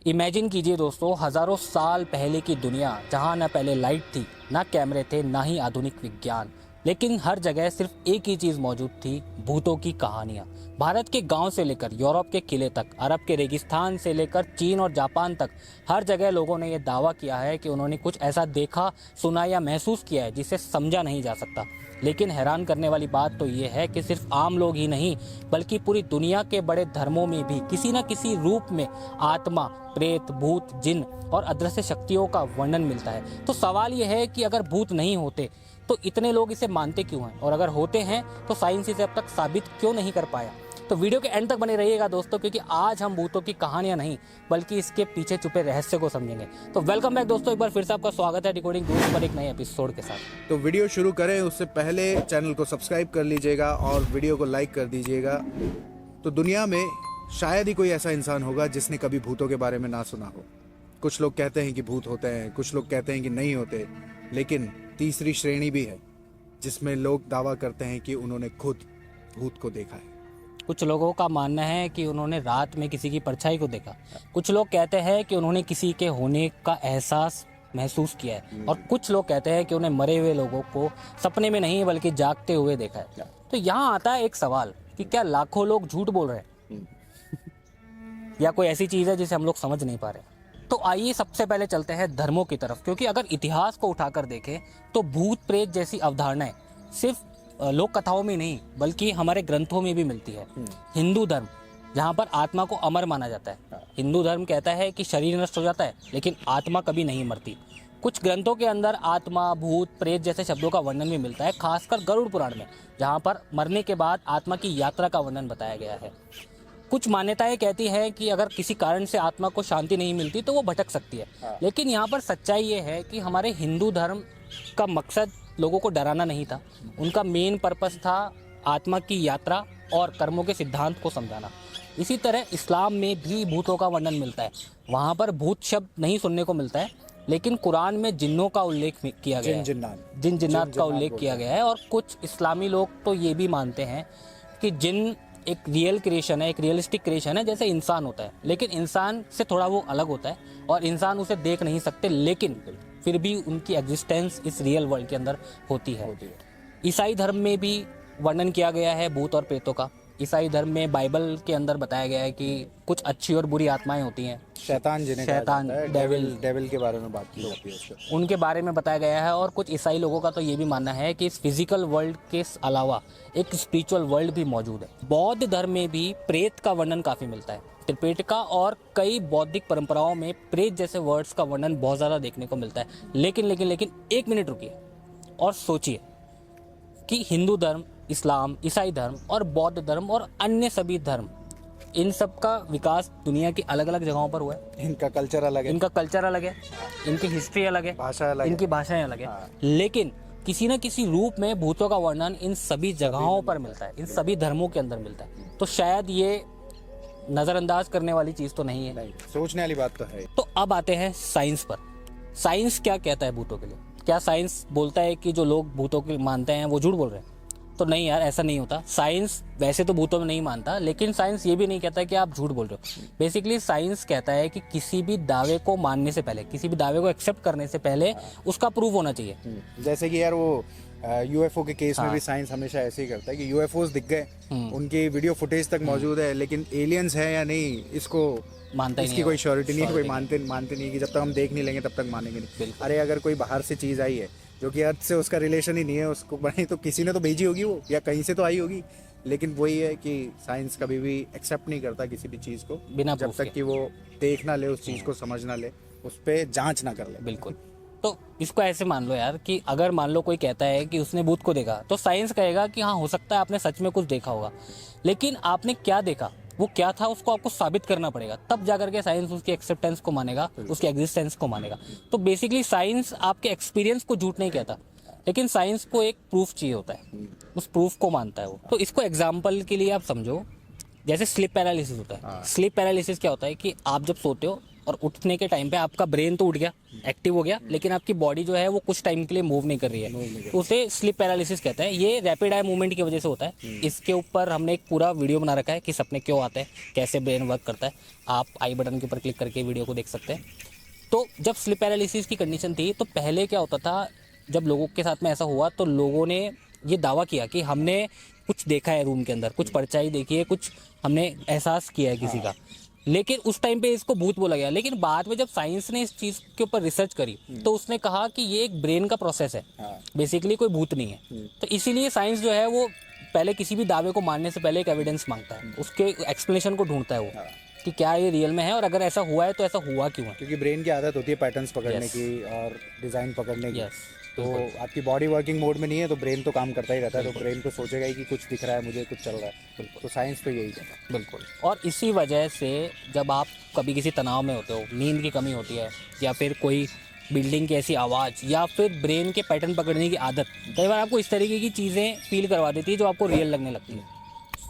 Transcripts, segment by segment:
Imagine कीजिए दोस्तों, हजारों साल पहले की दुनिया जहां न पहले लाइट थी, ना कैमरे थे, ना ही आधुनिक विज्ञान, लेकिन हर जगह सिर्फ एक ही चीज मौजूद थी, भूतों की कहानियां। भारत के गांव से लेकर यूरोप के किले तक, अरब के रेगिस्तान से लेकर चीन और जापान तक, हर जगह लोगों ने यह दावा किया है कि उन्होंने कुछ ऐसा देखा, सुना या महसूस किया है जिसे समझा नहीं जा सकता। लेकिन हैरान करने वाली बात तो ये है कि सिर्फ आम लोग ही नहीं, बल्कि पूरी दुनिया के बड़े धर्मों में भी किसी न किसी रूप में आत्मा, प्रेत, भूत, जिन और अदृश्य शक्तियों का वर्णन मिलता है। तो सवाल यह है कि अगर भूत नहीं होते तो इतने लोग इसे मानते क्यों हैं, और अगर होते हैं तो साइंस इसे अब तक साबित क्यों नहीं कर पाया। तो वीडियो के एंड तक बने रहिएगा दोस्तों, क्योंकि आज हम भूतों की कहानियां नहीं बल्कि इसके पीछे छुपे रहस्य को समझेंगे। तो वेलकम बैक दोस्तों, एक बार फिर से आपका स्वागत है डिकोडिंग दूर पर एक नए एपिसोड के साथ। तो वीडियो शुरू करें उससे पहले चैनल को सब्सक्राइब कर लीजिएगा और वीडियो को लाइक कर दीजिएगा। तो दुनिया में शायद ही कोई ऐसा इंसान होगा जिसने कभी भूतों के बारे में ना सुना हो। कुछ लोग कहते हैं कि भूत होते हैं, कुछ लोग कहते हैं कि नहीं होते, लेकिन तीसरी श्रेणी भी है जिसमें लोग दावा करते हैं कि उन्होंने खुद भूत को देखा है। कुछ लोगों का मानना है कि उन्होंने रात में किसी की परछाई को देखा। कुछ लोग कहते हैं कि उन्होंने किसी के होने का एहसास महसूस किया है, और कुछ लोग कहते हैं कि उन्हें मरे हुए लोगों को सपने में नहीं बल्कि जागते हुए देखा है। तो यहाँ आता है एक सवाल कि क्या लाखों लोग झूठ बोल रहे हैं या कोई ऐसी चीज़ है जिसे हम लोग समझ नहीं पा रहे। तो आइए सबसे पहले चलते हैं धर्मों की तरफ, क्योंकि अगर इतिहास को उठाकर देखें तो भूत प्रेत जैसी अवधारणाएं सिर्फ लोक कथाओं में नहीं बल्कि हमारे ग्रंथों में भी मिलती है। हिंदू धर्म, जहाँ पर आत्मा को अमर माना जाता है, हिंदू धर्म कहता है कि शरीर नष्ट हो जाता है लेकिन आत्मा कभी नहीं मरती। कुछ ग्रंथों के अंदर आत्मा, भूत, प्रेत जैसे शब्दों का वर्णन भी मिलता है, खासकर गरुड़ पुराण में, जहाँ पर मरने के बाद आत्मा की यात्रा का वर्णन बताया गया है। कुछ मान्यताएं कहती हैं कि अगर किसी कारण से आत्मा को शांति नहीं मिलती तो वो भटक सकती है। लेकिन यहाँ पर सच्चाई ये है कि हमारे हिंदू धर्म का मकसद लोगों को डराना नहीं था। उनका मेन पर्पस था आत्मा की यात्रा और कर्मों के सिद्धांत को समझाना। इसी तरह इस्लाम में भी भूतों का वर्णन मिलता है। वहाँ पर भूत शब्द नहीं सुनने को मिलता है, लेकिन कुरान में जिन्नों का उल्लेख किया गया है, जिन जिन्नात का उल्लेख किया गया है। और कुछ इस्लामी लोग तो ये भी मानते हैं कि जिन एक रियल क्रिएशन है, एक रियलिस्टिक क्रिएशन है, जैसे इंसान होता है, लेकिन इंसान से थोड़ा वो अलग होता है और इंसान उसे देख नहीं सकते, लेकिन फिर भी उनकी एग्जिस्टेंस इस रियल वर्ल्ड के अंदर होती है। ईसाई धर्म में भी वर्णन किया गया है भूत और प्रेतों का। ईसाई धर्म में बाइबल के अंदर बताया गया है कि कुछ अच्छी और बुरी आत्माएं होती हैं, शैतान जिन्हें शैतान, डेविल के बारे में बात की जाती है, उनके बारे में बताया गया है। और कुछ ईसाई लोगों का तो ये भी मानना है कि इस फिजिकल वर्ल्ड के अलावा एक स्पिरिचुअल वर्ल्ड भी मौजूद है। बौद्ध धर्म में भी प्रेत का वर्णन काफी मिलता है। त्रिपिटका और कई बौद्धिक परंपराओं में प्रेत जैसे वर्ड्स का वर्णन बहुत ज्यादा देखने को मिलता है। लेकिन एक मिनट रुकिए और सोचिए कि हिंदू धर्म, इस्लाम, ईसाई धर्म और बौद्ध धर्म और अन्य सभी धर्म, इन सब का विकास दुनिया की अलग अलग जगहों पर हुआ है। इनका कल्चर अलग है, इनकी हिस्ट्री अलग है, भाषा अलग है, इनकी भाषाएं अलग है। लेकिन किसी न किसी रूप में भूतों का वर्णन इन सभी जगहों पर मिलता है, इन सभी धर्मों के अंदर मिलता है। तो शायद ये नजरअंदाज करने वाली चीज तो नहीं है, नहीं, सोचने वाली बात तो है। तो अब आते हैं साइंस पर। साइंस क्या कहता है भूतों के लिए? क्या साइंस बोलता है कि जो लोग भूतों के मानते हैं वो झूठ बोल रहे हैं? तो नहीं यार, ऐसा नहीं होता। साइंस वैसे तो भूतों में नहीं मानता, लेकिन साइंस ये भी नहीं कहता कि आप झूठ बोल रहे हो। बेसिकली साइंस कहता है कि किसी भी दावे को मानने से पहले, किसी भी दावे को एक्सेप्ट करने से पहले उसका प्रूफ होना चाहिए। जैसे कि यार वो यूएफओ के केस में भी साइंस हमेशा ऐसे ही करता है कि यूएफओस दिख गए, उनकी वीडियो फुटेज तक मौजूद है, लेकिन एलियंस है या नहीं इसको मानता ही इसकी कोई श्योरिटी नहीं है, कोई मानते नहीं कि जब तक हम देख नहीं लेंगे तब तक मानेंगे नहीं। अरे अगर कोई बाहर से चीज़ आई है जो कि अर्थ से उसका रिलेशन ही नहीं है, उसको बनी तो किसी ने तो भेजी होगी वो, या कहीं से तो आई होगी। लेकिन वही है कि साइंस कभी भी एक्सेप्ट नहीं करता किसी भी चीज़ को बिना जब तक कि वो देख ना ले, उस चीज़ को समझ ना ले, उस पर जांच ना कर ले। बिल्कुल। तो इसको ऐसे मान लो यार कि अगर मान लो कोई कहता है कि उसने भूत को देखा, तो साइंस कहेगा कि हाँ हो सकता है आपने सच में कुछ देखा होगा, लेकिन आपने क्या देखा, वो क्या था, उसको आपको साबित करना पड़ेगा, तब जाकर के साइंस उसकी एक्सेप्टेंस को मानेगा, उसकी एग्जिस्टेंस को मानेगा। तो बेसिकली साइंस आपके एक्सपीरियंस को झूठ नहीं कहता, लेकिन साइंस को एक प्रूफ चाहिए होता है, उस प्रूफ को मानता है वो। तो इसको एग्जाम्पल के लिए आप समझो, जैसे स्लीप पैरालिसिस होता है। स्लीप पैरालिसिस क्या होता है कि आप जब सोते हो और उठने के टाइम पे आपका ब्रेन तो उठ गया, एक्टिव हो गया, लेकिन आपकी बॉडी जो है वो कुछ टाइम के लिए मूव नहीं कर रही है, तो उसे स्लीप पैरालिसिस कहते हैं। ये रैपिड आई मूवमेंट की वजह से होता है। इसके ऊपर हमने एक पूरा वीडियो बना रखा है कि सपने क्यों आते हैं, कैसे ब्रेन वर्क करता है। आप आई बटन के ऊपर क्लिक करके वीडियो को देख सकते हैं। तो जब स्लीप पैरालिसिस की कंडीशन थी तो पहले क्या होता था, जब लोगों के साथ में ऐसा हुआ तो लोगों ने ये दावा किया कि हमने कुछ देखा है रूम के अंदर, कुछ परछाई देखी है, कुछ हमने एहसास किया है किसी का, लेकिन उस टाइम पे इसको भूत बोला गया। लेकिन बाद में जब साइंस ने इस चीज़ के ऊपर रिसर्च करी तो उसने कहा कि ये एक ब्रेन का प्रोसेस है, बेसिकली कोई भूत नहीं है। तो इसीलिए साइंस जो है वो पहले किसी भी दावे को मानने से पहले एक एविडेंस मांगता है, उसके एक्सप्लेनेशन को ढूंढता है वो कि क्या ये रियल में है, और अगर ऐसा हुआ है तो ऐसा हुआ क्यों है। क्योंकि ब्रेन की आदत होती है पैटर्न्स पकड़ने की और डिज़ाइन पकड़ने की। तो आपकी बॉडी वर्किंग मोड में नहीं है तो ब्रेन तो काम करता ही रहता है, तो ब्रेन तो सोचेगा ही कि कुछ दिख रहा है मुझे, कुछ चल रहा है। बिल्कुल, तो साइंस तो यही कहता है। बिल्कुल। और इसी वजह से जब आप कभी किसी तनाव में होते हो, नींद की कमी होती है, या फिर कोई बिल्डिंग की ऐसी आवाज़, या फिर ब्रेन के पैटर्न पकड़ने की आदत कई बार आपको इस तरीके की चीज़ें फील करवा देती है जो आपको रियल लगने लगती है।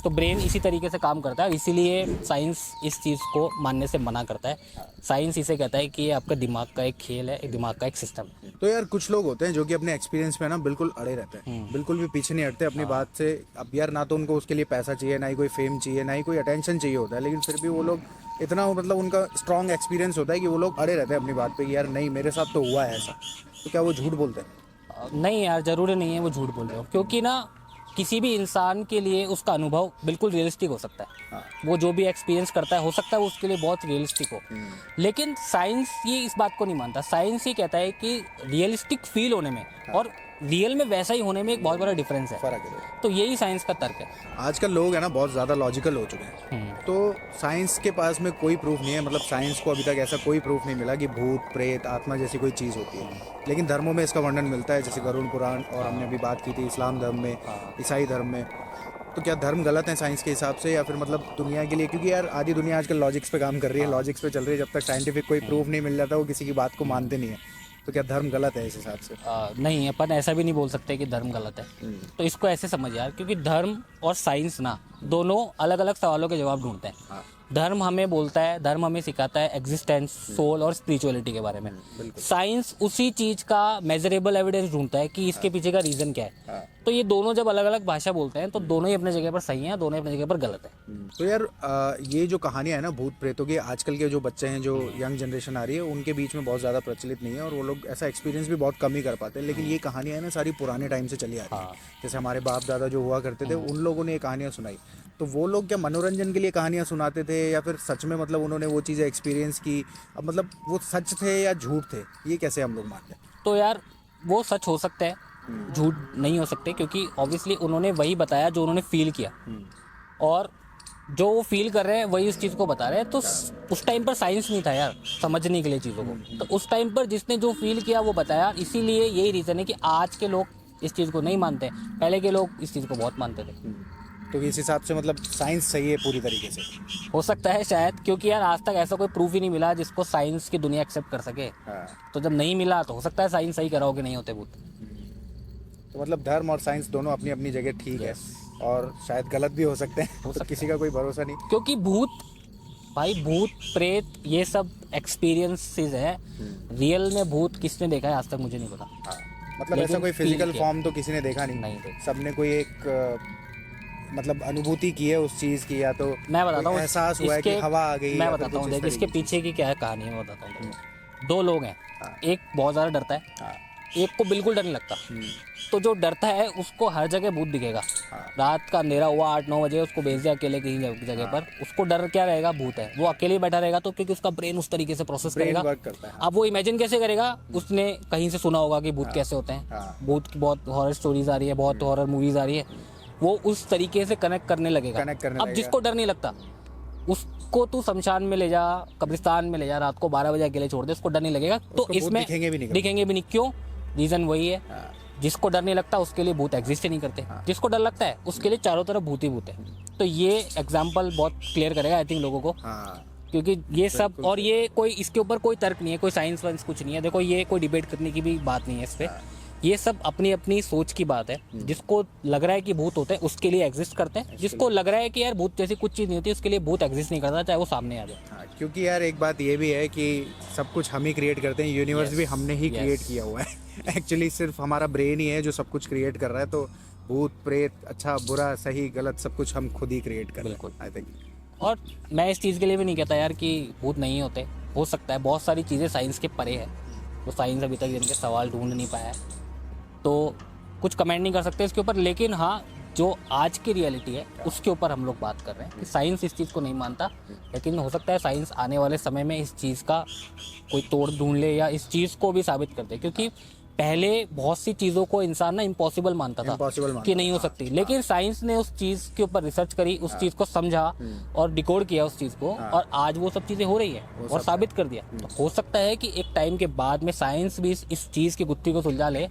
तो ब्रेन इसी तरीके से काम करता है, इसीलिए साइंस इस चीज़ को मानने से मना करता है। साइंस इसे कहता है कि ये आपका दिमाग का एक खेल है, एक दिमाग का एक सिस्टम है। तो यार कुछ लोग होते हैं जो कि अपने एक्सपीरियंस में ना बिल्कुल अड़े रहते हैं, बिल्कुल भी पीछे नहीं हटते अपनी बात से। अब यार ना तो उनको उसके लिए पैसा चाहिए, ना ही कोई फेम चाहिए, ना ही कोई अटेंशन चाहिए होता है, लेकिन फिर भी वो लोग इतना मतलब उनका स्ट्रॉन्ग एक्सपीरियंस होता है कि वो लोग अड़े रहते हैं अपनी बात पे कि यार नहीं मेरे साथ तो हुआ है ऐसा। तो क्या वो झूठ बोलते हैं? नहीं यार, ज़रूरी नहीं है वो झूठ बोल रहे हो, क्योंकि ना किसी भी इंसान के लिए उसका अनुभव बिल्कुल रियलिस्टिक हो सकता है। वो जो भी एक्सपीरियंस करता है हो सकता है वो उसके लिए बहुत रियलिस्टिक हो, लेकिन साइंस ये इस बात को नहीं मानता। साइंस ये कहता है कि रियलिस्टिक फील होने में और रियल में वैसा ही होने में एक बहुत बड़ा डिफरेंस है, फर्क है। तो यही साइंस का तर्क है। आजकल लोग है ना बहुत ज़्यादा लॉजिकल हो चुके हैं, तो साइंस के पास में कोई प्रूफ नहीं है, मतलब साइंस को अभी तक ऐसा कोई प्रूफ नहीं मिला कि भूत प्रेत आत्मा जैसी कोई चीज़ होती है। लेकिन धर्मों में इसका वर्णन मिलता है, जैसे गरुड़ पुराण, और हमने अभी बात की थी इस्लाम धर्म में, ईसाई धर्म में। तो क्या धर्म गलत है साइंस के हिसाब से, या फिर मतलब दुनिया के लिए? क्योंकि यार आधी दुनिया आजकल लॉजिक्स पे काम कर रही है, लॉजिक्स पे चल रही है। जब तक साइंटिफिक कोई प्रूफ नहीं मिल जाता वो किसी की बात को मानते नहीं है। तो क्या धर्म गलत है इस हिसाब से? नहीं, अपन ऐसा भी नहीं बोल सकते कि धर्म गलत है। तो इसको ऐसे समझ यार, क्योंकि धर्म और साइंस ना दोनों अलग अलग सवालों के जवाब ढूंढते हैं। धर्म हमें बोलता है, धर्म हमें सिखाता है एग्जिस्टेंस, सोल और स्पिरिचुअलिटी के बारे में। साइंस उसी चीज का मेजरेबल एविडेंस ढूंढता है कि इसके पीछे का रीजन क्या है। तो ये दोनों जब अलग अलग भाषा बोलते हैं तो दोनों ही अपने जगह पर सही हैं, दोनों ही अपनी जगह पर गलत है। तो यार ये जो कहानियां है ना भूत प्रेतों की, आजकल के जो बच्चे हैं, जो यंग जनरेशन आ रही है, उनके बीच में बहुत ज़्यादा प्रचलित नहीं है, और वो लोग ऐसा एक्सपीरियंस भी बहुत कम ही कर पाते हैं। लेकिन ये कहानियां है ना सारी पुराने टाइम से चली आ रही है। जैसे हमारे बाप दादा जो हुआ करते थे उन लोगों ने ये कहानियां सुनाई। तो वो लोग क्या मनोरंजन के लिए कहानियां सुनाते थे, या फिर सच में मतलब उन्होंने वो चीज़ें एक्सपीरियंस की? अब मतलब वो सच थे या झूठ थे, ये कैसे हम लोग मानते हैं? तो यार वो सच हो सकता है, झूठ नहीं हो सकते, क्योंकि ऑब्वियसली उन्होंने वही बताया जो उन्होंने फील किया, और जो वो फील कर रहे हैं वही उस चीज़ को बता रहे हैं। तो उस टाइम पर साइंस नहीं था यार समझने के लिए चीज़ों को, तो उस टाइम पर जिसने जो फील किया वो बताया। इसीलिए यही रीज़न है कि आज के लोग इस चीज़ को नहीं मानते, पहले के लोग इस चीज़ को बहुत मानते थे। तो इस हिसाब से मतलब साइंस सही है पूरी तरीके से? हो सकता है शायद, क्योंकि यार आज तक ऐसा कोई प्रूफ ही नहीं मिला जिसको साइंस की दुनिया एक्सेप्ट कर सके। तो जब नहीं मिला तो हो सकता है साइंस सही कराओ कि नहीं होते भूत। तो मतलब धर्म और साइंस दोनों अपनी अपनी जगह ठीक है, और शायद गलत भी हो सकते हैं, तो किसी का कोई भरोसा नहीं। क्योंकि भूत भाई, भूत प्रेत ये सब एक्सपीरियंसेस है। रियल में भूत किसने देखा है आज तक मुझे नहीं पता। मतलब ऐसा कोई फिजिकल फॉर्म तो किसी ने देखा नहीं। सबने कोई एक मतलब अनुभूति की है उस चीज़ की, या तो मैं बताता हूँ एहसास हुआ है कि हवा आ गई। मैं बताता हूँ, देख इसके पीछे की क्या है कहानी है, मैं बताता हूँ। दो लोग हैं, एक बहुत ज़्यादा डरता है, एक को बिल्कुल डर नहीं लगता। तो जो डरता है उसको हर जगह भूत दिखेगा। रात का अंधेरा हुआ 8-9 बजे, उसको भेज दिया अकेले कहीं जगह पर, उसको डर क्या रहेगा, भूत है, वो अकेले ही बैठा रहेगा। तो क्योंकि उसका ब्रेन उस तरीके से प्रोसेस करेगा। अब वो इमेजिन कैसे करेगा, उसने कहीं से सुना होगा कि भूत कैसे होते हैं, भूत की बहुत हॉरर स्टोरीज आ रही है, बहुत हॉरर मूवीज आ रही है, वो उस तरीके से कनेक्ट करने लगेगा। अब जिसको डर नहीं लगता उसको तू शमशान में ले जा, कब्रिस्तान में ले जा, रात को 12 बजे अकेले छोड़ दे, उसको डर नहीं लगेगा। तो इसमें दिखेंगे भी नहीं। क्यों? रीजन वही है, जिसको डर नहीं लगता उसके लिए भूत एग्जिस्ट ही नहीं करते। जिसको डर लगता है उसके लिए चारों तरफ भूत ही भूत है। तो ये एग्जाम्पल बहुत क्लियर करेगा आई थिंक लोगों को, क्योंकि ये सब, और ये कोई इसके ऊपर कोई तर्क नहीं है, कोई साइंस वाइंस कुछ नहीं है। देखो ये कोई डिबेट करने की भी बात नहीं है इस पे, ये सब अपनी अपनी सोच की बात है। जिसको लग रहा है कि भूत होते हैं उसके लिए एग्जिस्ट करते हैं, जिसको लग रहा है कि यार भूत जैसी कुछ चीज़ नहीं होती उसके लिए भूत एग्जिस्ट नहीं करता, चाहे वो सामने आ जाए। हाँ, क्योंकि यार एक बात ये भी है कि सब कुछ हम ही क्रिएट करते हैं, यूनिवर्स भी हमने ही yes. क्रिएट किया हुआ है। एक्चुअली सिर्फ हमारा ब्रेन ही है जो सब कुछ क्रिएट कर रहा है, तो भूत प्रेत अच्छा बुरा सही गलत सब कुछ हम खुद ही क्रिएट कर रहे हैं, आई थिंक। और मैं इस चीज़ के लिए भी नहीं कहता यार कि भूत नहीं होते, हो सकता है। बहुत सारी चीज़ें साइंस के परे है, तो साइंस अभी तक इनके सवाल ढूंढ नहीं पाया है, तो कुछ कमेंट नहीं कर सकते इसके ऊपर। लेकिन हाँ, जो आज की रियलिटी है उसके ऊपर हम लोग बात कर रहे हैं कि साइंस इस चीज़ को नहीं मानता, लेकिन हो सकता है साइंस आने वाले समय में इस चीज़ का कोई तोड़ ढूंढ ले या इस चीज़ को भी साबित कर दे। क्योंकि पहले बहुत सी चीज़ों को इंसान ना इम्पॉसिबल मानता था कि नहीं हो सकती, लेकिन साइंस ने उस चीज़ के ऊपर रिसर्च करी, उस चीज़ को समझा और डिकोड किया उस चीज़ को, और आज वो सब चीज़ें हो रही है और साबित कर दिया। तो हो सकता है कि एक टाइम के बाद में साइंस भी इस चीज़ की गुत्थी को सुलझा ले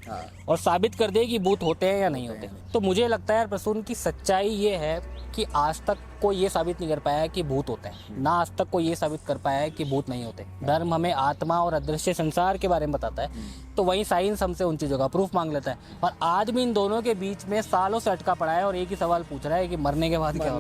और साबित कर दे कि भूत होते हैं या नहीं होते। तो मुझे लगता है यार प्रसून की सच्चाई ये है कि आज तक कोई ये साबित नहीं कर पाया है कि भूत होते हैं, ना आज तक कोई ये साबित कर पाया है कि भूत नहीं होते। धर्म हमें आत्मा और अदृश्य संसार के बारे में बताता है, तो वहीं साइंस हमसे उन चीज़ों का प्रूफ मांग लेता है। और आदमी इन दोनों के बीच में सालों से अटका पड़ा है और एक ही सवाल पूछ रहा है कि मरने के बाद क्या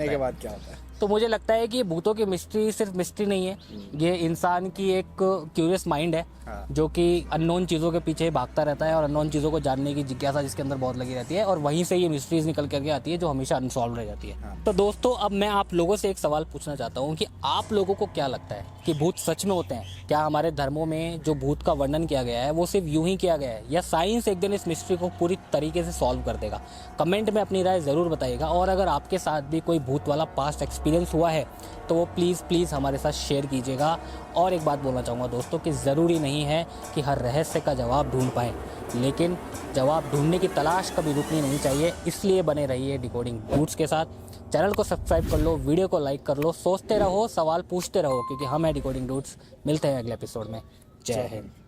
होता है। तो मुझे लगता है कि भूतों की मिस्ट्री सिर्फ मिस्ट्री नहीं है, ये इंसान की एक क्यूरियस माइंड है जो कि अननोन चीज़ों के पीछे भागता रहता है और अननोन चीज़ों को जानने की जिज्ञासा जिसके अंदर बहुत लगी रहती है, और वहीं से ये मिस्ट्रीज निकल करके आती है जो हमेशा अनसॉल्व रह जाती है। तो दोस्तों, अब मैं आप लोगों से एक सवाल पूछना चाहता हूँ कि आप लोगों को क्या लगता है कि भूत सच में होते हैं? क्या हमारे धर्मों में जो भूत का वर्णन किया गया है वो सिर्फ यूं ही किया गया है, या साइंस एक दिन इस मिस्ट्री को पूरी तरीके से सॉल्व कर देगा? कमेंट में अपनी राय ज़रूर बताइएगा। और अगर आपके साथ भी कोई भूत वाला पास्ट एक्सपीरियंस हुआ है तो वो प्लीज़ हमारे साथ शेयर कीजिएगा। और एक बात बोलना चाहूँगा दोस्तों कि ज़रूरी नहीं है कि हर रहस्य का जवाब ढूंढ पाएँ, लेकिन जवाब ढूंढने की तलाश कभी रुकनी नहीं चाहिए। इसलिए बने रहिए डिकोडिंग डूड्स के साथ। चैनल को सब्सक्राइब कर लो, वीडियो को लाइक कर लो, सोचते रहो, सवाल पूछते रहो, क्योंकि हम हैं डिकोडिंग डूड्स। मिलते हैं अगले एपिसोड में। जय हिंद।